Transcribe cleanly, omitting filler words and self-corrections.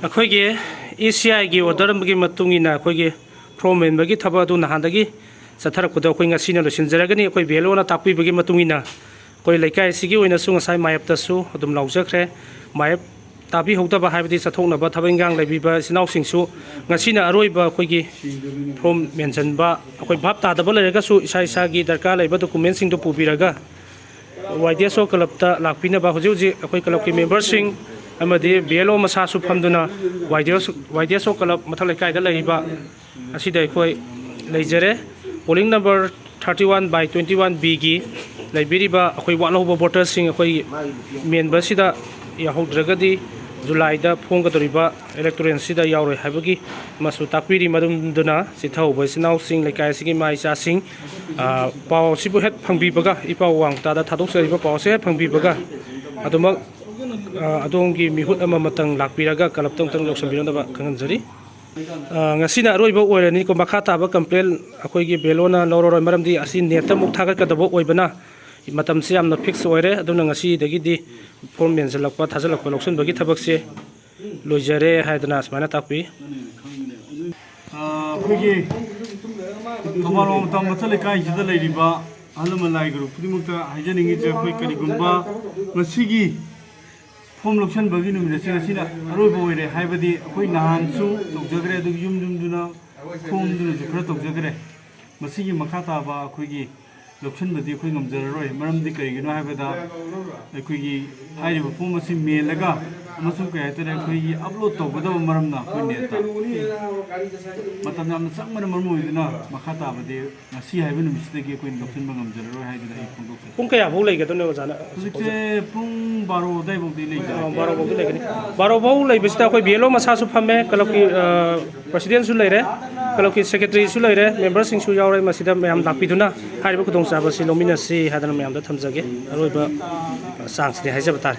ꯑꯩꯈꯣꯏꯒꯤ ECIꯒꯤ ꯑꯣꯔꯗꯔ ꯑꯃꯒꯤ ꯃꯇꯨꯡ ꯏꯟꯅ ꯑꯩꯈꯣꯏꯒꯤ ꯐꯣꯔꯝ ꯃꯦꯟꯕꯒꯤ ꯊꯕꯛ ꯑꯗꯨ ꯅꯍꯥꯟꯗꯒꯤ ꯆꯠꯊꯔꯛꯄꯗ ꯑꯩꯈꯣꯏ ꯉꯁꯤꯅ ꯂꯣꯏꯁꯤꯟꯖꯔꯒꯅꯤ ꯑꯩꯈꯣꯏ ꯚꯦꯂꯣꯅ ꯇꯥꯛꯄꯤꯕꯒꯤ ꯃꯇꯨꯡ ꯏꯟꯅ ꯑꯩꯈꯣꯏ ꯂꯩꯀꯥꯏ ꯑꯁꯤꯒꯤ ꯑꯣꯏꯅꯁꯨ ꯉꯁꯥꯏ ꯃꯥꯌꯦꯞꯇꯁꯨ ꯑꯗꯨꯝ ꯂꯥꯎꯖꯈ꯭ꯔꯦ ꯃꯥꯌꯦꯞ ꯇꯥꯕꯤꯍꯧꯗꯕ ꯍꯥꯏꯕꯗꯤ ꯆꯠꯊꯣꯛꯅꯕ ꯊꯕꯛ ꯏꯟꯈꯥꯡ ꯂꯩꯕꯤꯕ ꯏꯆꯤꯟꯅꯥꯎꯁꯤꯡꯁꯨ ꯉꯁꯤꯅ ꯑꯔꯣꯏꯕ ꯑꯩꯈꯣꯏꯒꯤ ꯐꯣꯔꯝ ꯃꯦꯟꯁꯤꯟꯕ ꯑꯩꯈꯣꯏ ꯚꯥꯞ ꯇꯥꯗꯕ ꯂꯩꯔꯒꯁꯨ ꯏꯁꯥꯒꯤ ꯗꯔꯀꯥꯔ ꯂꯩꯕ ꯗꯣꯀꯨꯃꯦꯟꯁꯤꯡꯗꯨ ꯄꯨꯕꯤꯔꯒ YDSO ꯀ꯭ꯂꯕꯇ ꯂꯥꯛꯄꯤꯅꯕ ꯍꯧꯖꯤꯛ ꯑꯩꯈꯣꯏ ꯀ꯭ꯂꯕꯀꯤ ꯃꯦꯝꯕꯔꯁꯤꯡ ꯑꯃꯗꯤ VLO मसासु फमदुना YDSO क्लब मथल लेकायदा लैबा असिदा अखोय लेजरे पोलिंग नंबर 31/21 B गी लेबिरिबा अखोय वालौबा वोटर्स सिंग अखोय मेनबसिदा याहौद्रगदी जुलाईदा फोंगदोरिबा इलेक्टोरल सिदा यावरोय हाबगी मसु ताकपिरी मदुमदुना सिथौबा सिनाव सिंग लेकाय सिगी माइचा सिंग पाव सिबु हेत फंगबिबगा इपाव वांगतादा थादोकसरिबा पाव से फंगबिबगा अदुमक अदोंगी मिहुत अमा मतंग लाकपिरगा कलप्तंग तंग लौसंबिरनबा खंगनजरी ngасina aroiba oirani ko makha taba complain akoigi belona lororoi maramdi asi neta muk thagatkadaba oibana matam se yamna fix oire aduna ngasi dagidi form menjalakpa thajalakpa loksanbagi thabakse loijare haidana asmana takpi akoigi tomaro matam mathale kai jida leiriba alumalai group pudimukta haijaningi je koi karigumba ngasigi form लक्षण बगी नुमिना अरोब ओइरे हाइबदी अखोई नहानसु तोजगरे दु yum युमदुना form दुना जुखरा तोजगरे मसिगी मखा ताबा अखोइगी लक्षण बदी अखोई ngमजररोय मरमदी करिगिनो हाइबदा अखोइगी हाइरिबो form मसि मेलगा अमसु कयतरे अखोइगी upload तोगदब मरमना अखोइ नेता मतम नाम संगमन मरमु इदना मखा ताबदी ngasi हाइबो नुमिसदगी अखोइ लक्षण ngमजररोय हाइदना इ फोंदोक पुंग कया भौ लेगदने वजाना हुजिकसे पुंग 12 दाइ बौदी लेजा 12 बौदी लेगनी 12 बौ लेबसिदा अखोइ VLO मसासु फमे क्लबकी प्रेसिडेंट सु लेरे क्लबकी सेक्रेटरी सु लेरे मेंबर सिंग सु यावरे मसिदा मयाम लापिदुना हारिबो खुदोंग चाबसि लोमिनासि हादना मयामदा थमजगे अरोइबा सांसने हाइजबतार